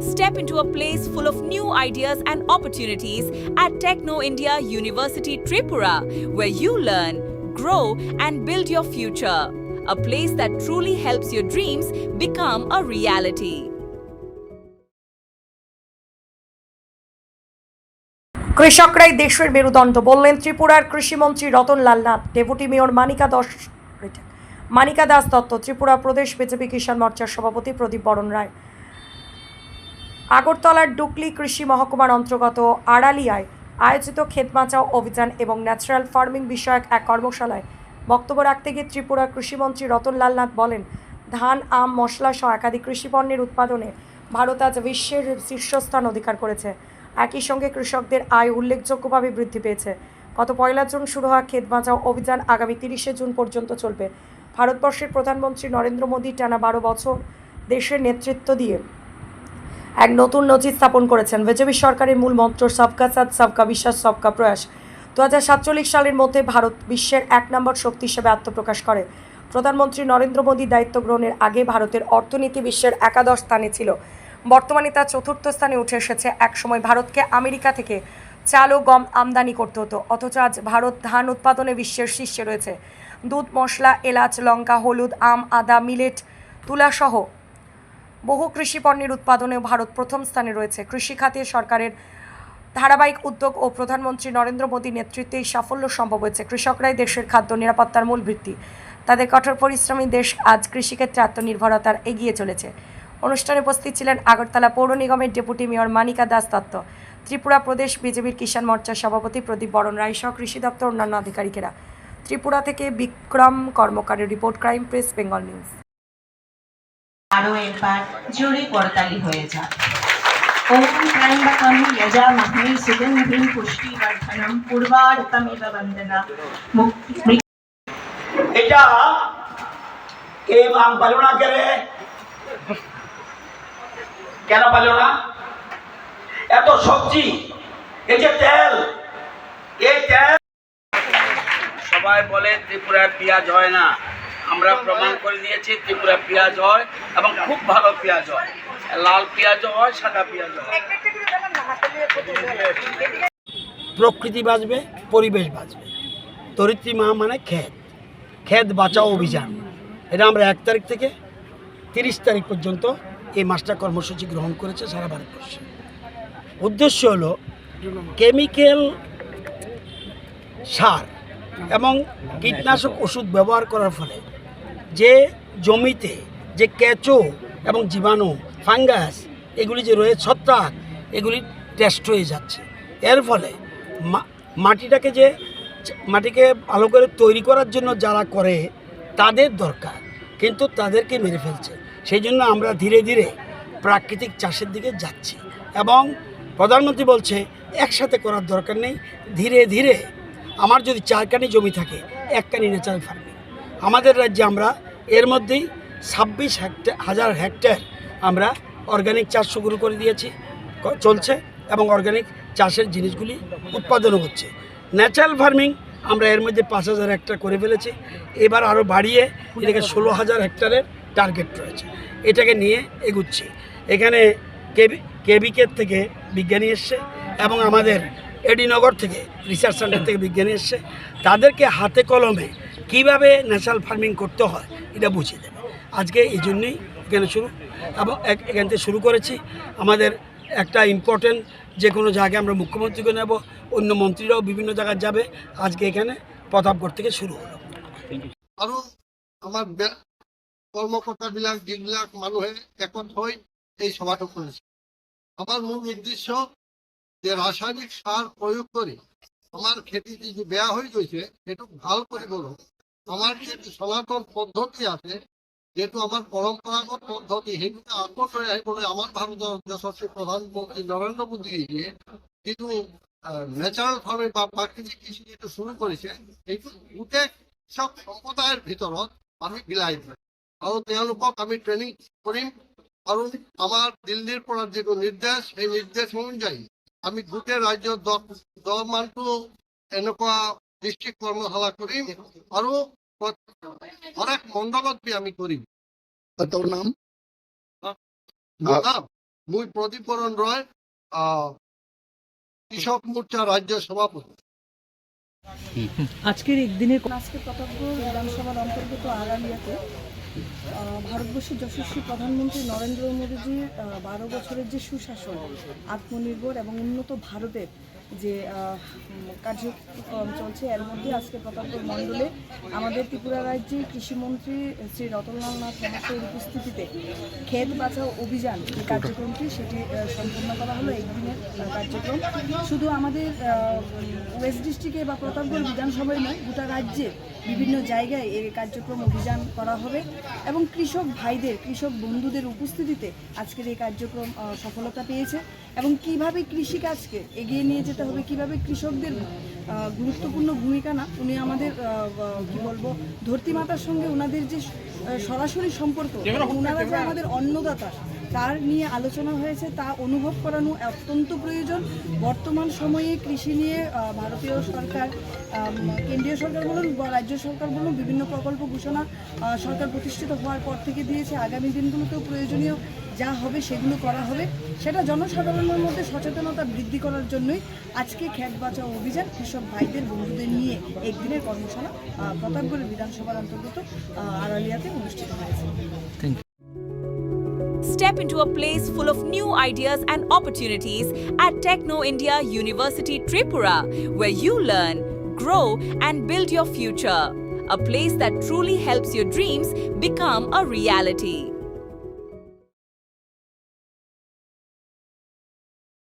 Step into a place full of new ideas and opportunities at Techno India University Tripura, where you learn, grow, and build your future. A place that truly helps your dreams become a reality. কৃষকরাই দেশের মেরুদণ্ড বললেন ত্রিপুরার কৃষিমন্ত্রী Ratanlal Nath. Deputy mayor Manika Das Dutta, Tripura প্রদেশ BJP কিষাণ মোর্চার সভাপতি প্রদীপ বরণ রায়। আগরতলার ডুকলি কৃষি মহকুমার অন্তর্গত আড়ালিয়ায় আয়োজিত ক্ষেত বাঁচাও অভিযান এবং ন্যাচারাল ফার্মিং বিষয়ক এক কর্মশালায় বক্তব্য রাখতে গিয়ে ত্রিপুরা কৃষিমন্ত্রী রতনলাল নাথ বলেন, ধান, আম, মশলা সহ একাধিক কৃষি পণ্যের উৎপাদনে ভারত আজ বিশ্বের শীর্ষস্থান অধিকার করেছে। একই সঙ্গে কৃষকদের আয় উল্লেখযোগ্যভাবে বৃদ্ধি পেয়েছে। গত 1 জুন শুরু হওয়া ক্ষেত বাঁচাও অভিযান আগামী 30 জুন পর্যন্ত চলবে। ভারতবর্ষের প্রধানমন্ত্রী নরেন্দ্র মোদী টানা 12 বছর দেশের নেতৃত্ব দিয়ে এক নতুন নজির স্থাপন করেছেন। বিজেপি সরকারের মূল মন্ত্র সবকা সাথ সবকা বিশ্বাস সবকা প্রয়াস। 2047 সালের মধ্যে ভারত বিশ্বের 1 নম্বর শক্তি হিসেবে আত্মপ্রকাশ করে। প্রধানমন্ত্রী নরেন্দ্র মোদী দায়িত্ব গ্রহণের আগে ভারতের অর্থনীতি বিশ্বের একাদশ স্থানে ছিল। বর্তমানে তা 4র্থ স্থানে উঠে এসেছে। একসময় ভারতকে আমেরিকা থেকে চাল ও গম আমদানি করতে হতো, অথচ আজ ভারত ধান উৎপাদনে বিশ্বের শীর্ষে রয়েছে। দুধ, মশলা, এলাচ, লঙ্কা, হলুদ, আম, আদা, মিলেট, তুলাসহ বহু কৃষি পণ্যের উৎপাদনেও ভারত প্রথম স্থানে রয়েছে। কৃষি খাতে সরকারের ধারাবাহিক উদ্যোগ ও প্রধানমন্ত্রী নরেন্দ্র মোদীর নেতৃত্বে এই সাফল্য সম্ভব হয়েছে। কৃষকরাই দেশের খাদ্য নিরাপত্তার মূল ভিত্তি। তাদের কঠোর পরিশ্রমী দেশ আজ কৃষিক্ষেত্রে আত্মনির্ভরতার এগিয়ে চলেছে। অনুষ্ঠানে উপস্থিত ছিলেন আগরতলা পৌর নিগমের ডেপুটি মেয়র মানিকা দাস দত্ত, ত্রিপুরা প্রদেশ বিজেপির কিষাণ মোর্চার সভাপতি প্রদীপ বরণ রায় সহ কৃষি দপ্তর অন্যান্য আধিকারিকেরা। ত্রিপুরা থেকে বিক্রম কর্মকারের report, crime press, Bengal news. আরো একবার জোরে করতালি হয়ে যাক। ওম ত্র্যম্বকম যজামহে সুগন্ধিং পুষ্টিবর্ধনম পূর্বার্কমিব বন্দনা মুক্তি। এটা এই আম পালো না কেন পালো না? এত সবজি, এই যে তেল, এই তেল সবাই বলে ত্রিপুরার পেঁয়াজ হয় না। আমরা প্রমাণ করে দিয়েছি ত্রিপুরা পেঁয়াজ হয় এবং খুব ভালো পেঁয়াজ হয়। লাল পেঁয়াজও হয়, সাদা পেঁয়াজও হয়। প্রকৃতি বাঁচবে, পরিবেশ বাঁচবে। ধরিত্রী মা মানে ক্ষেত বাঁচাও অভিযান। এটা আমরা 1 তারিখ থেকে 30 তারিখ পর্যন্ত এই মাসটা কর্মসূচি গ্রহণ করেছে সারা ভারতবর্ষে। উদ্দেশ্য হলো কেমিক্যাল সার এবং কীটনাশক ওষুধ ব্যবহার করার ফলে যে জমিতে যে কেঁচো এবং জীবাণু, ফাঙ্গাস এগুলি যে রয়েছে, ছত্রাক, এগুলি টেস্ট হয়ে যাচ্ছে। এর ফলে মাটিকে ভালো করে তৈরি করার জন্য যারা করে তাদের দরকার, কিন্তু তাদেরকে মেরে ফেলছে। সেই জন্য আমরা ধীরে ধীরে প্রাকৃতিক চাষের দিকে যাচ্ছি এবং প্রধানমন্ত্রী বলছে একসাথে করার দরকার নেই, ধীরে ধীরে। আমার যদি 4 কানি জমি থাকে, 1 কানি ন্যাচারাল ফার্মিং। আমাদের রাজ্যে আমরা এর মধ্যেই 26,000 হেক্টর আমরা অর্গানিক চাষ শুরু করে দিয়েছি, চলছে, এবং অর্গানিক চাষের জিনিসগুলি উৎপাদনও হচ্ছে। ন্যাচারাল ফার্মিং আমরা এর মধ্যে 5,000 হেক্টর করে ফেলেছি। এবার আরও বাড়িয়ে এটাকে 16,000 হেক্টরের টার্গেট রয়েছে। এটাকে নিয়ে এগুচ্ছি। এখানে কেবিকের থেকে বিজ্ঞানী এসছে এবং আমাদের এডিনগর থেকে রিসার্চ সেন্টার থেকে বিজ্ঞানী এসছে। তাদেরকে হাতে কলমে কিভাবে ন্যাচারাল ফার্মিং করতে হয় এটা বুঝিয়ে দেবে। আজকে এই জন্যই এখানে এখান থেকে শুরু করেছি। আমাদের একটা ইম্পর্টেন্ট যে কোনো জায়গায় আমরা মুখ্যমন্ত্রীকে নেব, অন্য মন্ত্রীরাও বিভিন্ন জায়গায় যাবে। আজকে এখানে প্রতাপগড় থেকে শুরু হলো। আৰু আমাৰ কৰ্মকৰ্তাবিলাক যিবিলাক মানুহে একত হৈ এই সভাটো কৰিছে, আমাৰ মূল উদ্দেশ্য যে ৰাসায়নিক সাৰ প্ৰয়োগ কৰি আমাৰ খেতি যি বেয়া হৈ গৈছে সেইটো ভাল কৰিবলৈ আমাৰ যি সনাতন পদ্ধতি আছে, যেহেতু আমাৰ পৰম্পৰাগত পদ্ধতি, সেইটোকে আকৌ লৈ আহিবলৈ আমাৰ ভাৰতৰ যশস্বী প্ৰধানমন্ত্ৰী নৰেন্দ্ৰ মোদীয়ে যিটো ন্যাচাৰাল ফাৰ্মিং বা প্ৰাকৃতিক কৃষি যিটো শুরু করেছে, এইটো গোটেই চব সম্প্ৰদায়ৰ ভিতৰত আমি বিলাই দিম আৰু তেওঁলোকক আমি ট্ৰেইনিং কৰিম। আৰু আমাৰ দিল্লীৰ পৰা যিটো নিৰ্দেশ, সেই নিৰ্দেশ অনুযায়ী আমি গোটেই ৰাজ্যত 10 মানটো এনেকুৱা ডিষ্ট্ৰিক্ট কৰ্মশালা কৰিম আৰু অনেক মণ্ডলত আমি কৰিম। তোর নাম? নাম মুই প্রদীপরণ রয়, কৃষক মোর্চা রাজ্য সভাপতি। আজকের একদিনের আজকে প্রতাপগড় বিধানসভার অন্তর্গত আড়ালিয়াতে ভারতবর্ষের যশস্বী প্রধানমন্ত্রী নরেন্দ্র মোদীজির 12 বছরের যে সুশাসন, আত্মনির্ভর এবং উন্নত ভারতের যে কার্যক্রম চলছে, এর মধ্যে আজকে প্রতাপগড় মণ্ডলে আমাদের ত্রিপুরা রাজ্যের কৃষিমন্ত্রী শ্রী রতনলাল নাথ মহাশয়ের উপস্থিতিতে ক্ষেত বাঁচাও অভিযান যে কার্যক্রমটি সেটি সম্পন্ন করা হলো। একদিনের কার্যক্রম শুধু আমাদের ওয়েস্ট ডিস্ট্রিক্টে বা প্রতাপগড় বিধানসভায় নয়, গোটা রাজ্যে বিভিন্ন জায়গায় এই কার্যক্রম অভিযান করা হবে এবং কৃষক ভাইদের, কৃষক বন্ধুদের উপস্থিতিতে আজকের এই কার্যক্রম সফলতা পেয়েছে। এবং কিভাবে কৃষিকাজকে এগিয়ে নিয়ে যেতে হবে, কিভাবে কৃষকদের গুরুত্বপূর্ণ ভূমিকা না, উনি আমাদের কি বলবো ধরতিমাতার সঙ্গে ওনাদের যে সরাসরি সম্পর্ক, ওনারা যে আমাদের অন্নদাতা তার নিয়ে আলোচনা হয়েছে, তা অনুভব করানো অত্যন্ত প্রয়োজন। বর্তমান সময়ে কৃষি নিয়ে ভারতীয় সরকার, কেন্দ্রীয় সরকার বলুন বা রাজ্য সরকার বলুন, বিভিন্ন প্রকল্প ঘোষণা সরকার প্রতিষ্ঠিত হওয়ার পর থেকে দিয়েছে। আগামী দিনগুলোতেও প্রয়োজনীয় যা হবে সেগুলো করা হবে। সেটা জনসাধারণের মধ্যে সচেতনতা বৃদ্ধি করার জন্যই আজকে ক্ষেত বাঁচাও অভিযান কৃষক ভাইদের বন্ধুদের নিয়ে একদিনের কর্মশালা প্রতাপগড় বিধানসভার অন্তর্গত আড়ালিয়াতে অনুষ্ঠিত হয়েছে। Step into a place full of new ideas and opportunities at Techno India University Tripura, where you learn, grow, and build your future. A place that truly helps your dreams become a reality.